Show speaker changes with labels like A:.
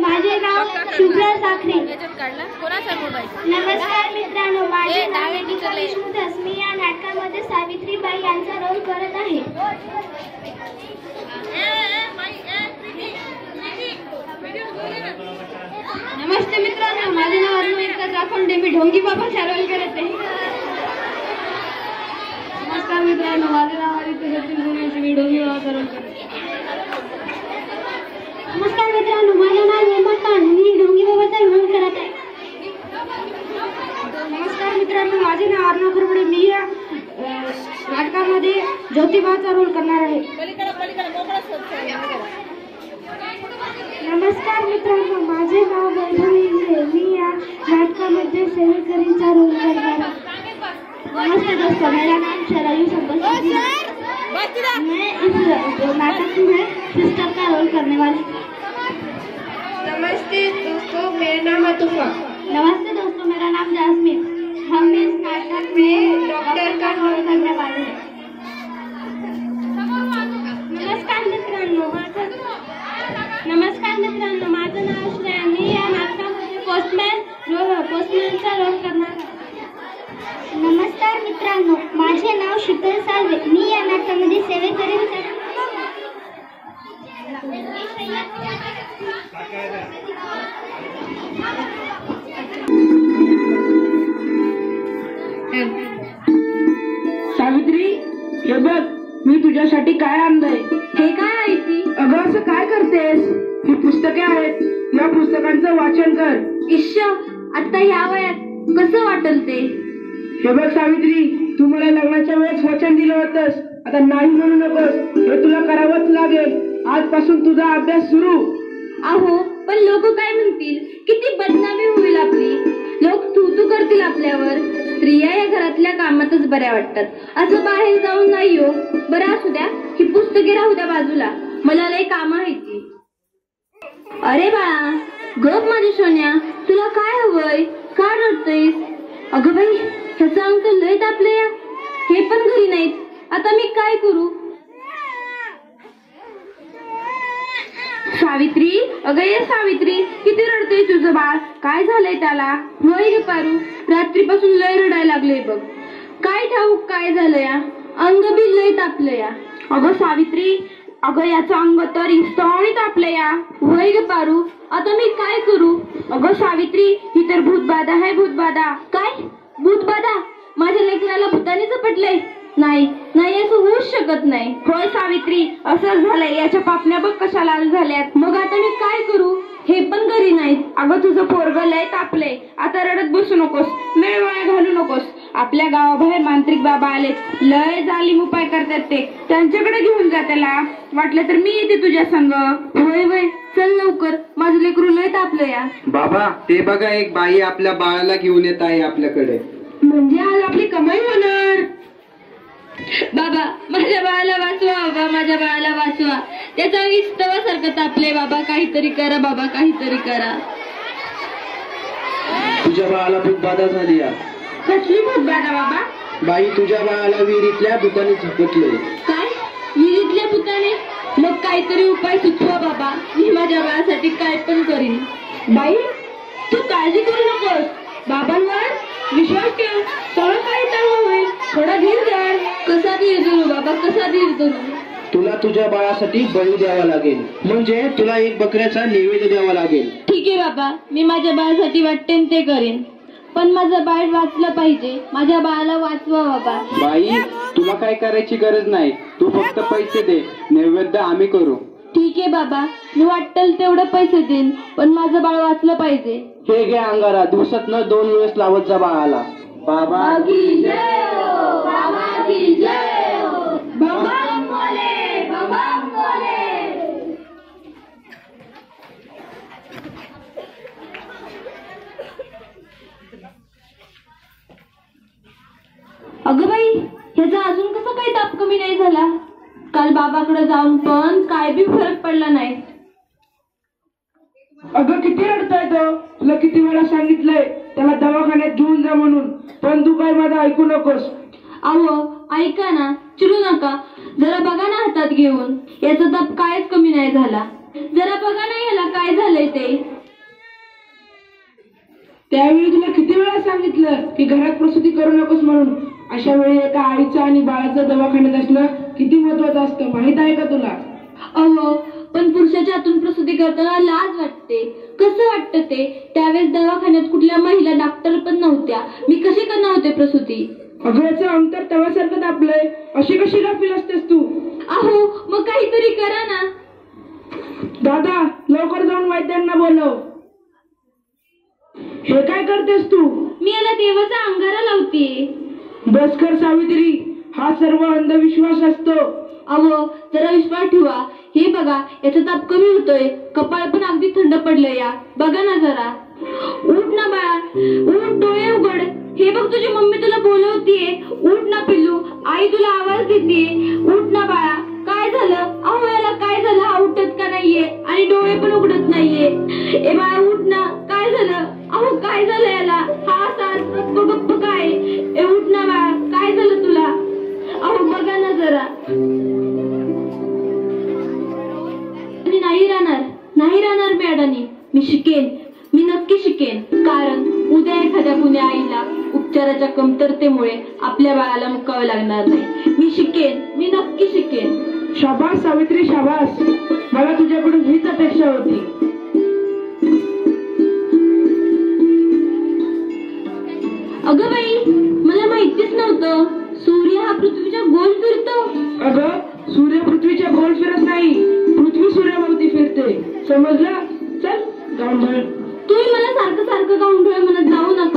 A: माझे नाव शुभ्रा साखरे. नमस्कार मित्रांनो, माझे नाव निकिता विष्णू दास. मी या नाटकामध्ये सावित्रीबाई यांचा रोल करत आहे. नमस्ते मित्रांनो, माझे नाव अरुण एकता जाखोंडे. मी ढोंगी बाबाचा रोल करत आहे. नमस्कार मित्रांनो, माझे नाव आदित्य सचिन गुणेशी. मी ढोंगी बाबाचा रोल करत आहे. नमस्कार मित्रांनो, माझे नाव हेमंत खान. मी ढोंगी बाबाचा रोल करत आहे. नमस्कार मित्रांनो, माझे नाव अर्णव खरबडे. मी या नाटकामध्ये ज्योतिबाचा रोल करणार आहे. नमस्कार मित्रांनो, माझे नाव वैभव इंगळे. मी या नाटकामध्ये सेवेकरीचा रोल करणार आहे. नमस्ते दोस्तों, मेरा नाम शरायू संबल. मैं इस नाटक में सिस्टर का रोल करने वाली.
B: नमस्ते दोस्तों, मेरा नाम अतुफा.
A: नमस्ते दोस्तों, मेरा नाम जासमीन. हम इस नाटक में डॉक्टर का रोल करने वाले हैं. नमस्कार मित्रांनो, माझं नाव श्रेया. मी या नाटकामध्ये पोस्टमॅनचा रोल करणार आहे. नमस्कार मित्रांनो, माझे नाव शीतल साळवे. मी या नाटकामध्ये सेवेकरीचा
B: सावित्री, हे बघ, मी तुझ्यासाठी काय आणलंय.
A: हे काय आहे ती?
B: अगं, असं काय करतेस? ही पुस्तके आहेत, या पुस्तकांचं वाचन कर.
A: ईश्य, आता ह्या वयात कसं वाटल ते?
B: हे बघ सावित्री, तू मला लग्नाच्या वेळेस वचन दिलं होतंस. आता नाही म्हणू नकोस, हे तुला करावंच लागेल. आजपासून तुझा अभ्यास सुरू.
A: अहो, पण लोक काय म्हणतील? किती बदनामी होईल आपली. लोक तू करतील आपल्यावर. स्त्रिया या घरातल्या कामातच बऱ्या वाटतात, असं बाहेर जाऊन नाही हो. बरं असू द्या, ही पुस्तके राहू द्या बाजूला. मला लय काम आहे ती. अरे बाळा, गप माझ्या सोन्या, तुला काय हवंय? का रडतोयस? अगं बाई, ह्याचं अंक लय तापले. हे पण घरी नाहीत. आता मी काय करू? सावित्री, अगं ये सावित्री, किती रडतोय तुझं बाळ? काय झालंय त्याला? होय ग पारू, रात्रीपासून लय रडायला लागले बघ. काय ठाऊक काय झालं या? अंग बी लय तापलं या. अगं सावित्री, अगं याचं अंग तर इस्तवणी तापलं या. होय ग पारू, आता मी काय करू? अगं सावित्री, ही तर भूतबाधा आहे. भूतबाधा. काय भूतबाधा? माझ्या लेकराला भूताने झपटलंय? नाही नाही, असं होऊच शकत नाही. होय सावित्री, असं झालंय. याच्या पापण्या बघ कशा लाल झाल्यात. मग आता मी काय करू? हे पण घरी नाहीत. अगं तुझं पोरगं लय तापलंय. आता रडत बसू नकोस, मेळ वाया घालू नकोस. आपल्या गावाबाहेर मांत्रिक बाबा आले, लय जालीम उपाय करतात ते. त्यांच्याकडे घेऊन जा त्याला. वाटलं तर मी येते तुझ्या संग. होय होय, चल लवकर, माझं लेकरू लय तापलं या.
C: बाबा, ते बघा, एक बाई आपल्या बाळाला घेऊन येत आहे आपल्याकडे.
B: म्हणजे आज आपली कमाई होणार.
A: बाबा, माझ्या बाळाला वाचवा. बाबा, माझ्या बाळाला वाचवा. त्याचा इस्तवासारखं तापले. बाबा, काहीतरी करा. बाबा, काहीतरी करा.
C: तुझ्या बाळाला भूतबाधा झाली या.
B: कसली भूतबाधा बाबा?
C: बाई, तुझ्या बाळाला विहिरीतल्या भूताने झपटले.
A: काय? विहिरीतल्या भूताने? मग काहीतरी उपाय सुचवा बाबा. मी माझ्या बाळासाठी काय पण करीन.
B: बाई, तू काळजी करू नकोस. बाबांवर विश्वास ठेव. सगळं काही चांगलं होईल. थोडा धीर धर.
A: कसा धीर धरू बाबा, कसा धीर धरू?
C: तुला तुझ्या बाळासाठी बळी द्यावा लागेल. म्हणजे तुला एक बकऱ्याचा नैवेद्य द्यावा लागेल.
A: ठीक आहे बाबा, मी माझ्या बाळासाठी वाटते ते करेन. पण माझं बाळ वाचलं पाहिजे. माझ्या बाळाला वाचवा बाबा.
C: बाई, तुला काय करायची गरज नाही. तू फक्त पैसे दे, नैवेद्य आम्ही करू.
A: ठीक आहे बाबा, मी वाटेल तेवढे पैसे देईन, पण माझं बाळ वाचलं पाहिजे.
C: हे घे अंगारा, दिवसातनं 2 वेळेस लावत जा बाळाला. बाबा
A: की जय हो, बाबा की जय हो. बम बोले, बम बोले. अगं बाई, ह्याचा अजून कसं काही ताप कमी नाही झाला? काल बाबाकडे जाऊन पण काय बी फरक पडला नाही.
B: अगं, किती रडतोय तो. तुला किती वेळा सांगितलंय त्याला दवाखान्यात घेऊन जा म्हणून, पण तू काय माझं ऐकू नकोस.
A: अहो ऐका ना, चिडू नका. जरा बघा ना हातात घेऊन. याचा ताप कायच कमी नाही झाला. जरा बघा ना याला काय झालंय ते.
B: त्यावेळी तुला किती वेळा सांगितलं की घरात प्रसूती करू नकोस म्हणून. अशा वेळी एका आईचं आणि बाळाचं दवाखान्यात असणं किती महत्वाचं असतं माहित आहे का तुला?
A: अहो पण पुरुषाच्या हातून प्रसूती करताना लाज वाटते. कसं वाटतं ते? त्यावेळेस दवाखान्यात कुठल्या महिला डॉक्टर पण नव्हत्या. मी कशी करणार होते प्रसूती?
B: अगं याचं अंतर तव्यासारखं दाबलंय. अशी कशी गाफील असतेस तू?
A: अहो मग काहीतरी करा ना.
B: दादा लवकर जाऊन वैद्यांना बोलव. हे काय करतेस तू?
A: मी याला देवाचा अंगारा लावते.
B: बस कर सावित्री, हा सर्व अंधविश्वास असतो.
A: अहो जरा विश्वास ठेवा. हे बघा याचा ताप कमी होतोय. कपाळ पण अगदी थंड पडलंय या. बघा ना जरा. उठ ना बाळा, उठ, डोळे उघड. हे बघ तुझी मम्मी तुला बोलवतीये. उठ ना पिल्लू, आई तुला आवाज देते. उठ ना बाळा. काय झालं? अहो याला काय झालं? हा उठत का नाहीये आणि डोळे पण उघडत नाहीये. ए बाळा उठ ना. काय झालं? अहो काय झालं याला? हा सास गप्प गप्प काय? ए उठ ना बाळा. काय झालं तुला? अहो बघा ना जरा. नाही राहणार मी अडाणी. मी शिकेन, मी नक्की शिकेन. कारण उद्या एखाद्या कुण्या आईला उपचाराच्या कमतरतेमुळे आपल्या बाळाला मुकावे लागणार नाही. मी शिकेन, मी नक्की शिकेन.
B: शाबास सावित्री शाबास. मला तुझ्याकडून हीच अपेक्षा होती.
A: अगं बाई मला माहितीच नव्हतं सूर्य हा पृथ्वीच्या गोल फिरतो.
B: अगं सूर्य पृथ्वीच्या गोल फिरत नाही, पृथ्वी सूर्याभोवती फिरते. समजलं? चल गावंढळ.
A: तुम्ही मला सारखं गावंढळ म्हणत जाऊ नका.